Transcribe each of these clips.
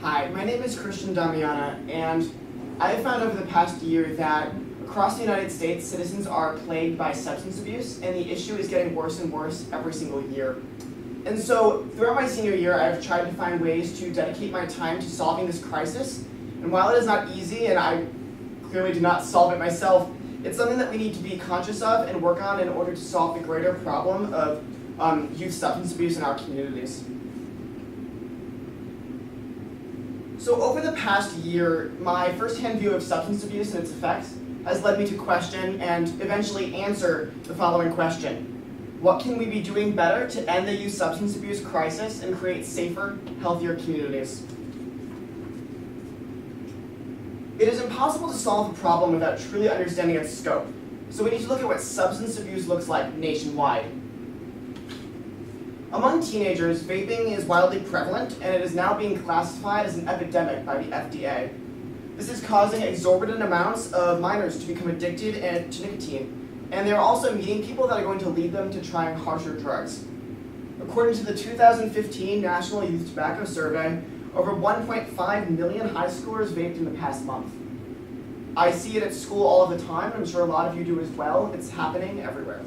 Hi, my name is Damiana, and I have found over the past year that across the United States, citizens are plagued by substance abuse, and the issue is getting worse and worse every single year. And so, throughout my senior year, I've tried to find ways to dedicate my time to solving this crisis. And while it is not easy, and I clearly do not solve it myself, it's something that we need to be conscious of and work on in order to solve the greater problem of youth substance abuse in our communities. So over the past year, my firsthand view of substance abuse and its effects has led me to question and eventually answer the following question. What can we be doing better to end the youth substance abuse crisis and create safer, healthier communities? It is impossible to solve a problem without truly understanding its scope, so we need to look at what substance abuse looks like nationwide. Among teenagers, vaping is wildly prevalent, and it is now being classified as an epidemic by the FDA. This is causing exorbitant amounts of minors to become addicted to nicotine, and they are also meeting people that are going to lead them to trying harsher drugs. According to the 2015 National Youth Tobacco Survey, over 1.5 million high schoolers vaped in the past month. I see it at school all of the time, and I'm sure a lot of you do as well. It's happening everywhere.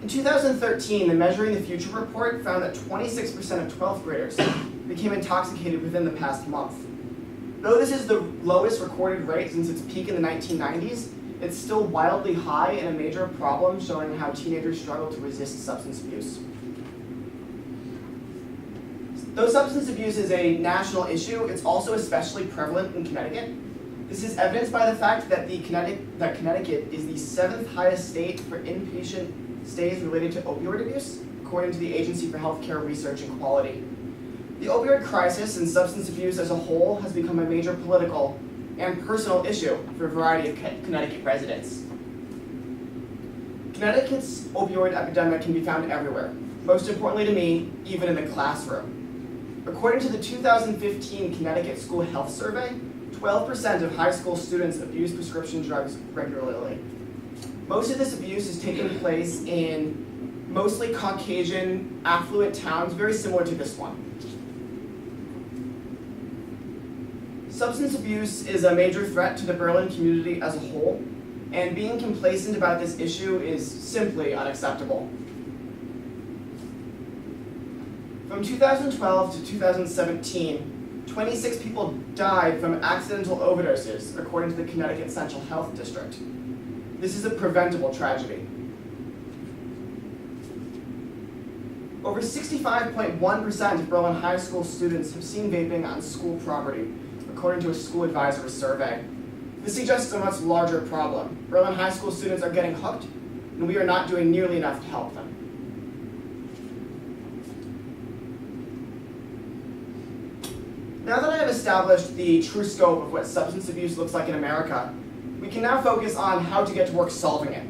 In 2013, the Measuring the Future report found that 26% of 12th graders became intoxicated within the past month. Though this is the lowest recorded rate since its peak in the 1990s, it's still wildly high and a major problem, showing how teenagers struggle to resist substance abuse. Though substance abuse is a national issue, it's also especially prevalent in Connecticut. This is evidenced by the fact that Connecticut is the 7th highest state for inpatient stays related to opioid abuse, according to the Agency for Healthcare Research and Quality. The opioid crisis and substance abuse as a whole has become a major political and personal issue for a variety of Connecticut residents. Connecticut's opioid epidemic can be found everywhere, most importantly to me, even in the classroom. According to the 2015 Connecticut School Health Survey, 12% of high school students abuse prescription drugs regularly. Most of this abuse is taking place in mostly Caucasian, affluent towns, very similar to this one. Substance abuse is a major threat to the Berlin community as a whole, and being complacent about this issue is simply unacceptable. From 2012 to 2017, 26 people died from accidental overdoses, according to the Connecticut Central Health District. This is a preventable tragedy. Over 65.1% of Berlin high school students have seen vaping on school property, according to a school advisor survey. This suggests a much larger problem. Berlin high school students are getting hooked, and we are not doing nearly enough to help them. Now that I have established the true scope of what substance abuse looks like in America, we can now focus on how to get to work solving it.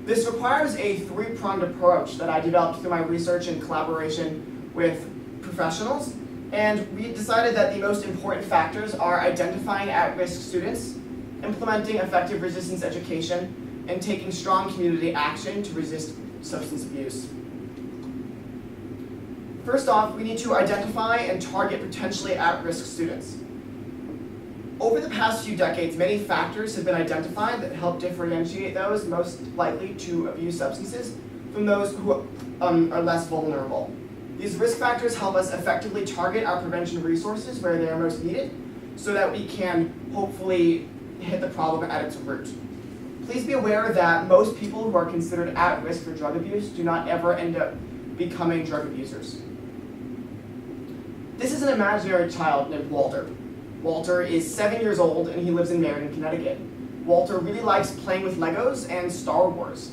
This requires a three-pronged approach that I developed through my research and collaboration with professionals, and we decided that the most important factors are identifying at-risk students, implementing effective resistance education, and taking strong community action to resist substance abuse. First off, we need to identify and target potentially at-risk students. Over the past few decades, many factors have been identified that help differentiate those most likely to abuse substances from those who are less vulnerable. These risk factors help us effectively target our prevention resources where they are most needed so that we can hopefully hit the problem at its root. Please be aware that most people who are considered at risk for drug abuse do not ever end up becoming drug abusers. This is an imaginary child named Walter. Walter is 7 years old and he lives in Meriden, Connecticut. Walter really likes playing with Legos and Star Wars.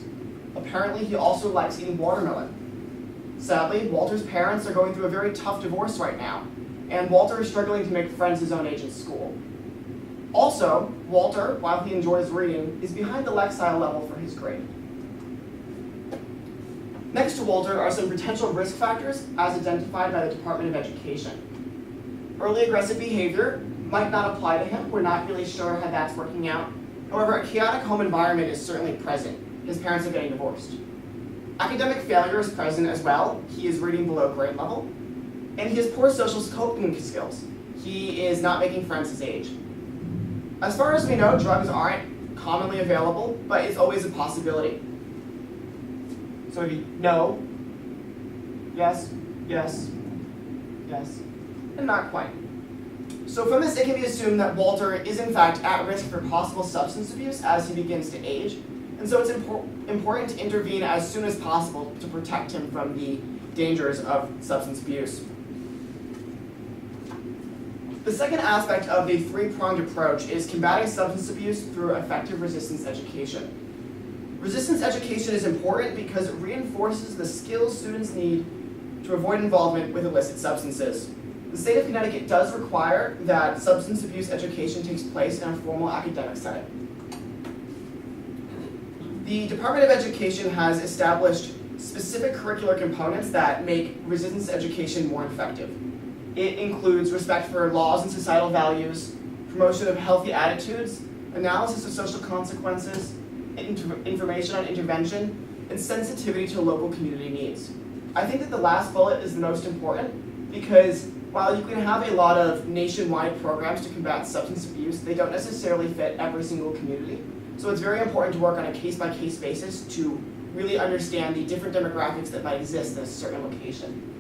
Apparently, he also likes eating watermelon. Sadly, Walter's parents are going through a very tough divorce right now, and Walter is struggling to make friends his own age in school. Also, Walter, while he enjoys reading, is behind the Lexile level for his grade. Next to Walter are some potential risk factors as identified by the Department of Education. Early aggressive behavior might not apply to him. We're not really sure how that's working out. However, a chaotic home environment is certainly present. His parents are getting divorced. Academic failure is present as well. He is reading below grade level. And he has poor social coping skills. He is not making friends his age. As far as we know, drugs aren't commonly available, but it's always a possibility. So maybe no, yes, yes, yes, and not quite. So from this, it can be assumed that Walter is in fact at risk for possible substance abuse as he begins to age, and so it's important to intervene as soon as possible to protect him from the dangers of substance abuse. The second aspect of the three-pronged approach is combating substance abuse through effective resistance education. Resistance education is important because it reinforces the skills students need to avoid involvement with illicit substances. The state of Connecticut does require that substance abuse education takes place in a formal academic setting. The Department of Education has established specific curricular components that make resistance education more effective. It includes respect for laws and societal values, promotion of healthy attitudes, analysis of social consequences, information on intervention, and sensitivity to local community needs. I think that the last bullet is the most important because while you can have a lot of nationwide programs to combat substance abuse, they don't necessarily fit every single community. So it's very important to work on a case-by-case basis to really understand the different demographics that might exist in a certain location.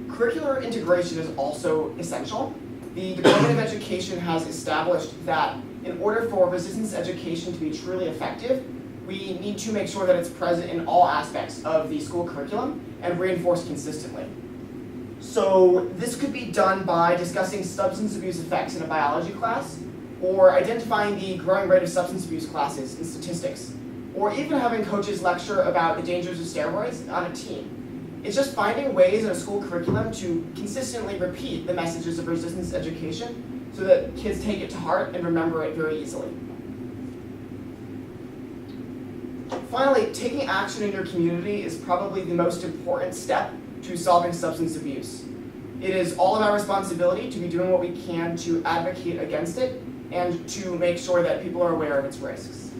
Curricular integration is also essential. The Department of Education has established that in order for resistance education to be truly effective, we need to make sure that it's present in all aspects of the school curriculum and reinforced consistently. So this could be done by discussing substance abuse effects in a biology class, or identifying the growing rate of substance abuse classes in statistics, or even having coaches lecture about the dangers of steroids on a team. It's just finding ways in a school curriculum to consistently repeat the messages of resistance education so that kids take it to heart and remember it very easily. Finally, taking action in your community is probably the most important step to solving substance abuse. It is all of our responsibility to be doing what we can to advocate against it and to make sure that people are aware of its risks.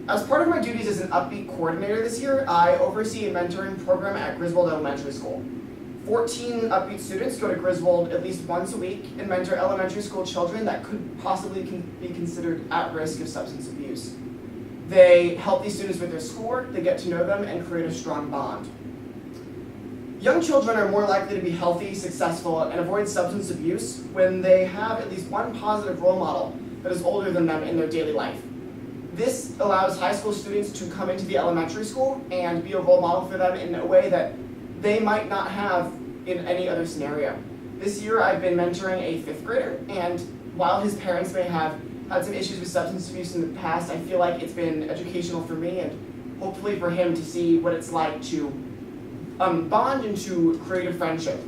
As part of my duties as an Upbeat coordinator this year, I oversee a mentoring program at Griswold Elementary School. 14 Upbeat students go to Griswold at least once a week and mentor elementary school children that could possibly be considered at risk of substance abuse. They help these students with their schoolwork, they get to know them, and create a strong bond. Young children are more likely to be healthy, successful, and avoid substance abuse when they have at least one positive role model that is older than them in their daily life. This allows high school students to come into the elementary school and be a role model for them in a way that they might not have in any other scenario. This year I've been mentoring a 5th grader, and while his parents may have had some issues with substance abuse in the past, I feel like it's been educational for me and hopefully for him to see what it's like to bond and to create a friendship.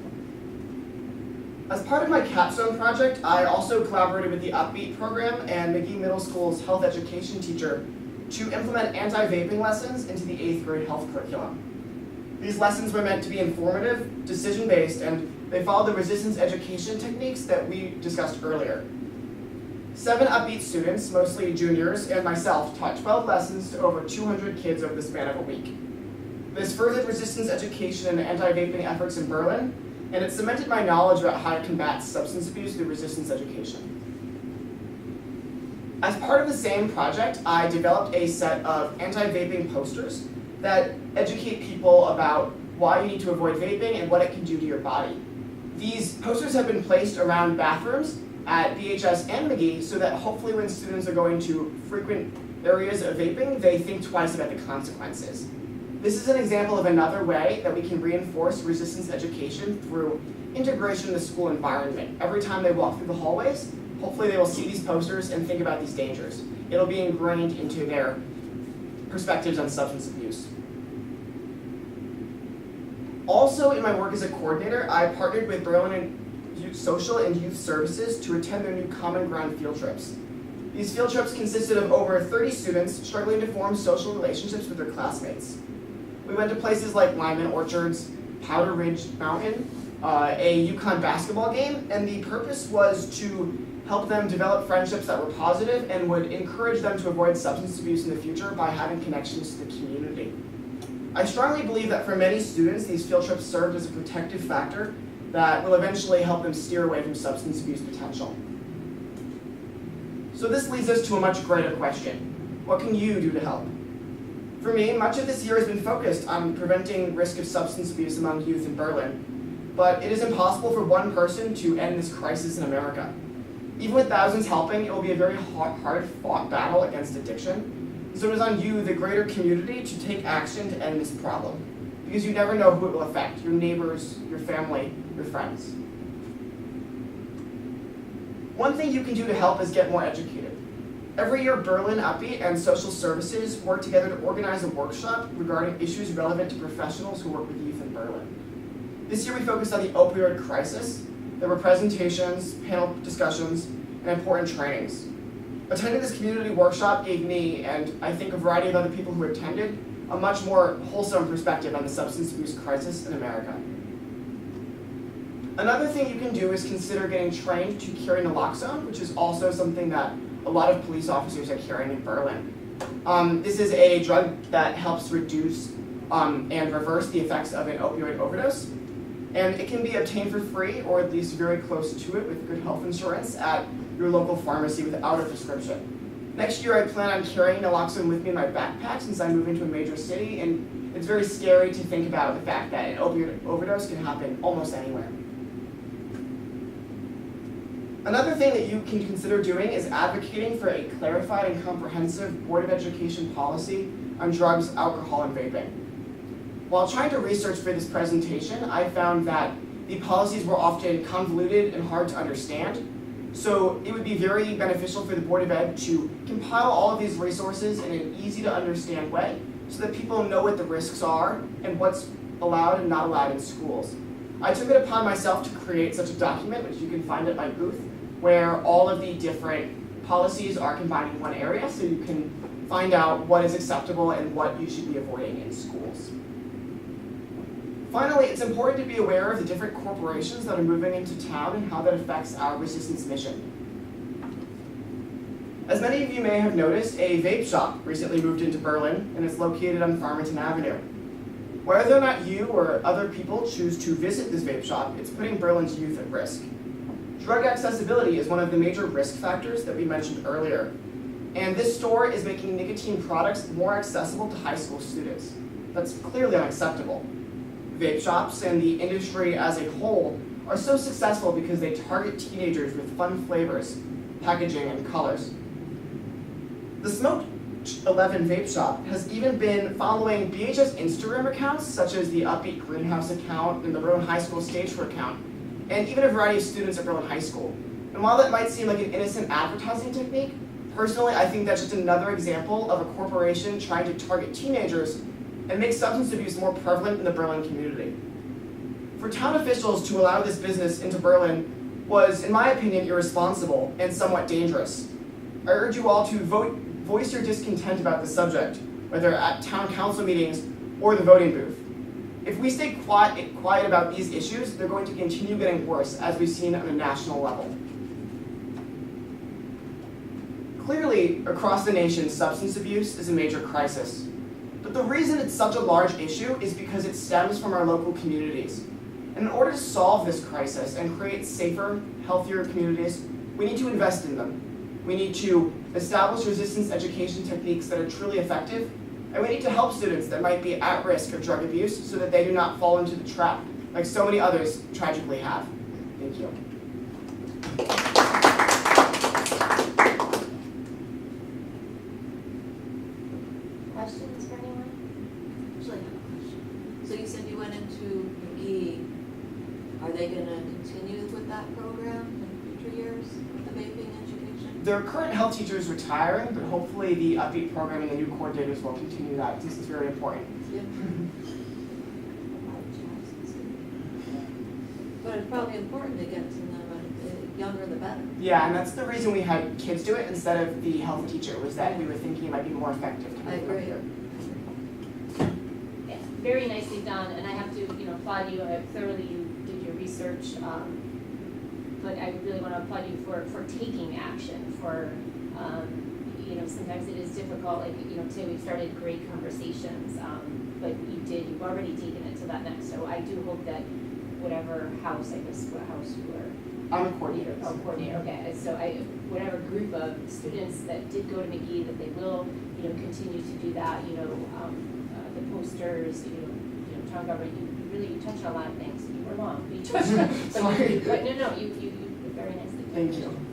As part of my capstone project, I also collaborated with the Upbeat program and McGee Middle School's health education teacher to implement anti-vaping lessons into the 8th grade health curriculum. These lessons were meant to be informative, decision-based, and they follow the resistance education techniques that we discussed earlier. 7 Upbeat students, mostly juniors, and myself taught 12 lessons to over 200 kids over the span of a week. This furthered resistance education and anti-vaping efforts in Berlin, and it cemented my knowledge about how to combat substance abuse through resistance education. As part of the same project, I developed a set of anti-vaping posters that educate people about why you need to avoid vaping and what it can do to your body. These posters have been placed around bathrooms at BHS and McGee so that hopefully when students are going to frequent areas of vaping, they think twice about the consequences. This is an example of another way that we can reinforce resistance education through integration in the school environment. Every time they walk through the hallways, hopefully they will see these posters and think about these dangers. It'll be ingrained into their perspectives on substance abuse. Also, in my work as a coordinator, I partnered with Berlin Social and Youth Services to attend their new Common Ground field trips. These field trips consisted of over 30 students struggling to form social relationships with their classmates. We went to places like Lyman Orchards, Powder Ridge Mountain, a UConn basketball game, and the purpose was to help them develop friendships that were positive, and would encourage them to avoid substance abuse in the future by having connections to the community. I strongly believe that for many students, these field trips served as a protective factor that will eventually help them steer away from substance abuse potential. So this leads us to a much greater question. What can you do to help? For me, much of this year has been focused on preventing risk of substance abuse among youth in Berlin, but it is impossible for one person to end this crisis in America. Even with thousands helping, it will be a very hard-fought battle against addiction. So it is on you, the greater community, to take action to end this problem, because you never know who it will affect, your neighbors, your family, your friends. One thing you can do to help is get more educated. Every year, Berlin Upbeat and social services work together to organize a workshop regarding issues relevant to professionals who work with youth in Berlin. This year we focused on the opioid crisis. There were presentations, panel discussions, and important trainings. Attending this community workshop gave me, and I think a variety of other people who attended, a much more wholesome perspective on the substance abuse crisis in America. Another thing you can do is consider getting trained to carry naloxone, which is also something that a lot of police officers are carrying in Berlin. This is a drug that helps reduce and reverse the effects of an opioid overdose. And it can be obtained for free, or at least very close to it with good health insurance at your local pharmacy without a prescription. Next year I plan on carrying naloxone with me in my backpack since I'm moving to a major city, and it's very scary to think about the fact that an opioid overdose can happen almost anywhere. Another thing that you can consider doing is advocating for a clarified and comprehensive Board of Education policy on drugs, alcohol, and vaping. While trying to research for this presentation, I found that the policies were often convoluted and hard to understand. So it would be very beneficial for the Board of Ed to compile all of these resources in an easy to understand way so that people know what the risks are and what's allowed and not allowed in schools. I took it upon myself to create such a document, which you can find at my booth, where all of the different policies are combined in one area so you can find out what is acceptable and what you should be avoiding in schools. Finally, it's important to be aware of the different corporations that are moving into town and how that affects our resistance mission. As many of you may have noticed, a vape shop recently moved into Berlin, and it's located on Farmington Avenue. Whether or not you or other people choose to visit this vape shop, it's putting Berlin's youth at risk. Drug accessibility is one of the major risk factors that we mentioned earlier, and this store is making nicotine products more accessible to high school students. That's clearly unacceptable. Vape shops and the industry as a whole are so successful because they target teenagers with fun flavors, packaging, and colors. The Smoke 11 vape shop has even been following BHS Instagram accounts such as the Upbeat Greenhouse account and the Berlin High School Stagecoach account, and even a variety of students at Berlin High School. And while that might seem like an innocent advertising technique, personally I think that's just another example of a corporation trying to target teenagers and make substance abuse more prevalent in the Berlin community. For town officials to allow this business into Berlin was, in my opinion, irresponsible and somewhat dangerous. I urge you all to voice your discontent about the subject, whether at town council meetings or the voting booth. If we stay quiet about these issues, they're going to continue getting worse, as we've seen on a national level. Clearly, across the nation, substance abuse is a major crisis. But the reason it's such a large issue is because it stems from our local communities. And in order to solve this crisis and create safer, healthier communities, we need to invest in them. We need to establish resistance education techniques that are truly effective, and we need to help students that might be at risk of drug abuse so that they do not fall into the trap like so many others tragically have. Thank you. Questions for anyone? Actually, I have a question. So you said you went into McGee. Are they going to continue with that program in future years with the vaping education? Their current health teacher is retiring, but hopefully the Upbeat program and the new coordinators will continue that since it's very important. Yep. But it's probably important to get to them the younger the better. Yeah, and that's the reason we had kids do it instead of the health teacher, was that we were thinking it might be more effective to I have them agree. here. Yeah, very nicely done, and I have to, applaud you. Clearly, you did your research. but I really want to applaud you for taking action, for, you know, sometimes it is difficult, like, you know, today we've started great conversations, but you've already taken it to that next, so I do hope that whatever house, I guess, what house you were. I'm a coordinator. Oh, coordinator, okay, so whatever group of students that did go to McGee, that they will, you know, continue to do that, you know, the posters, you know, town government, you touched on a lot of things, you were long, but you touched on, Sorry. but no, you very nicely. Thank you.